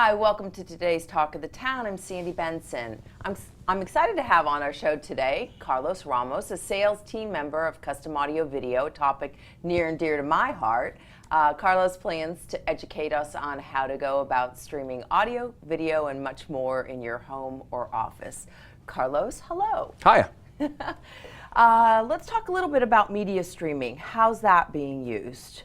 Hi, welcome to today's Talk of the Town. I'm Sandy Benson. I'm excited to have on our show today Carlos Ramos, a sales team member of Custom Audio Video, a topic near and dear to my heart. Carlos plans to educate us on how to go about streaming audio, video, and much more in your home or office. Carlos, hello. Hiya. Let's talk a little bit about media streaming. How's that being used?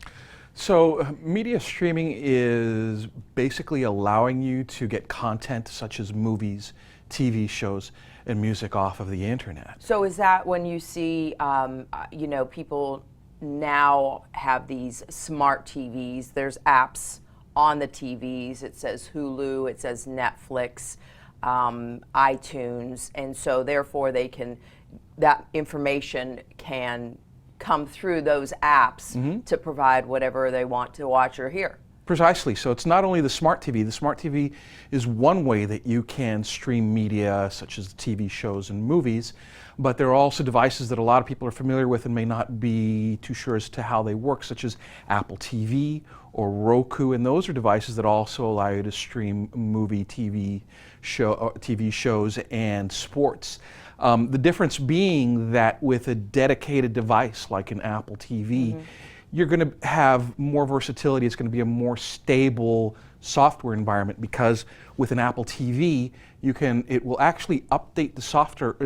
So media streaming is basically allowing you to get content such as movies, TV shows, and music off of the internet. So is that when you see, people now have these smart TVs, there's apps on the TVs, it says Hulu, it says Netflix, iTunes, and so therefore that information can come through those apps to provide whatever they want to watch or hear. Precisely. So it's not only the smart TV. The smart TV is one way that you can stream media such as TV shows and movies, but there are also devices that a lot of people are familiar with and may not be too sure as to how they work, such as Apple TV or Roku, and those are devices that also allow you to stream movie, TV shows and sports. The difference being that with a dedicated device like an Apple TV, you're going to have more versatility. It's going to be a more stable software environment because with an Apple TV, it will actually update the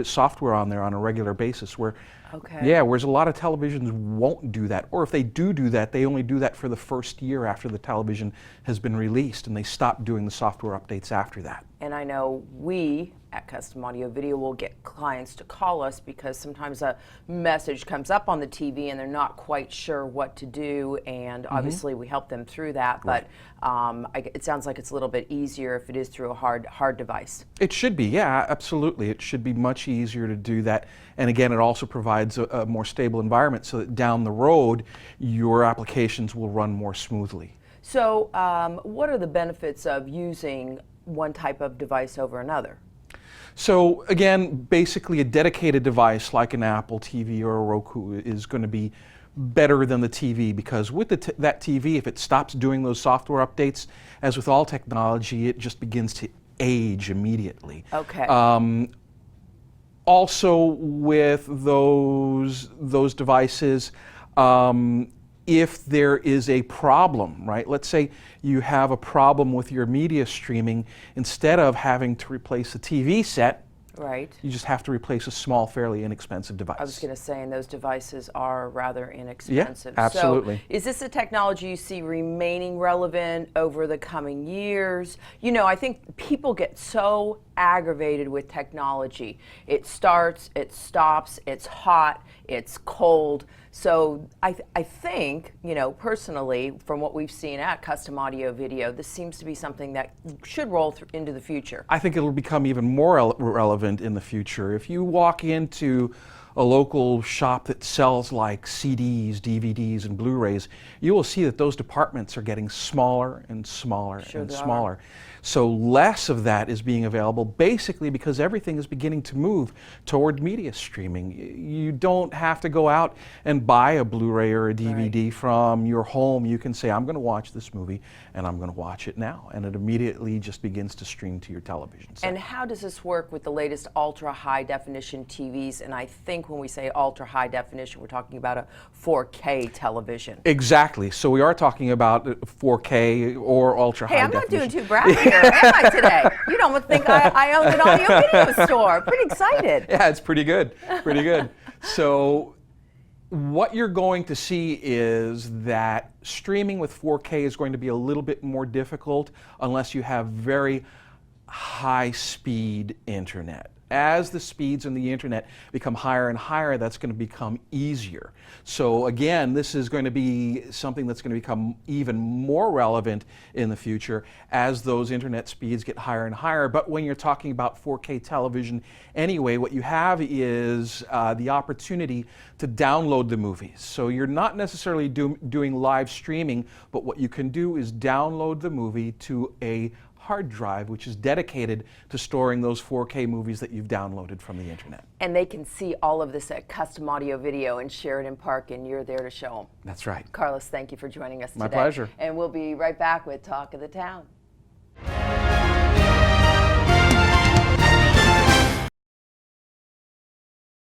software on there on a regular basis. Whereas a lot of televisions won't do that, or if they do that, they only do that for the first year after the television has been released, and they stop doing the software updates after that. And I know we at Custom Audio Video will get clients to call us because sometimes a message comes up on the TV and they're not quite sure what to do, and obviously we help them through that, but it sounds like it's a little bit easier if it is through a hard device. It should be, yeah, absolutely. It should be much easier to do that, and again, it also provides a more stable environment so that down the road your applications will run more smoothly. So what are the benefits of using one type of device over another? So again, basically a dedicated device like an Apple TV or a Roku is going to be better than the TV, because with that TV, if it stops doing those software updates, as with all technology, it just begins to age immediately. Okay. Also with those devices, if there is a problem, right? Let's say you have a problem with your media streaming, instead of having to replace the TV set, right, you just have to replace a small, fairly inexpensive device. I was going to say, and those devices are rather inexpensive. Yeah, absolutely. So is this a technology you see remaining relevant over the coming years? You know, I think people get so aggravated with technology. It starts, it stops, it's hot, it's cold. So I think, personally, from what we've seen at Custom Audio Video, this seems to be something that should roll into the future. I think it'll become even more relevant in the future. If you walk into a local shop that sells like CDs, DVDs, and Blu-rays, you will see that those departments are getting smaller and smaller and smaller. So less of that is being available, basically because everything is beginning to move toward media streaming. You don't have to go out and buy a Blu-ray or a DVD from your home. You can say, I'm going to watch this movie, and I'm going to watch it now. And it immediately just begins to stream to your television set. And how does this work with the latest ultra-high definition TVs? And I think when we say ultra-high definition, we're talking about a 4K television. Exactly. So we are talking about 4K or ultra-high definition. Hey, I'm not doing too braggy here, am I, today? You don't think I own an audio video store. Pretty excited. Yeah, it's pretty good. Pretty good. So what you're going to see is that streaming with 4K is going to be a little bit more difficult unless you have very high-speed internet. As the speeds in the internet become higher and higher, that's going to become easier. So again, this is going to be something that's going to become even more relevant in the future as those internet speeds get higher and higher. But when you're talking about 4K television anyway, what you have is the opportunity to download the movies. So you're not necessarily doing live streaming, but what you can do is download the movie to a hard drive, which is dedicated to storing those 4K movies that you've downloaded from the internet. And they can see all of this at Custom Audio Video in Sheridan Park, and you're there to show them. That's right. Carlos, thank you for joining us today. My pleasure. And we'll be right back with Talk of the Town.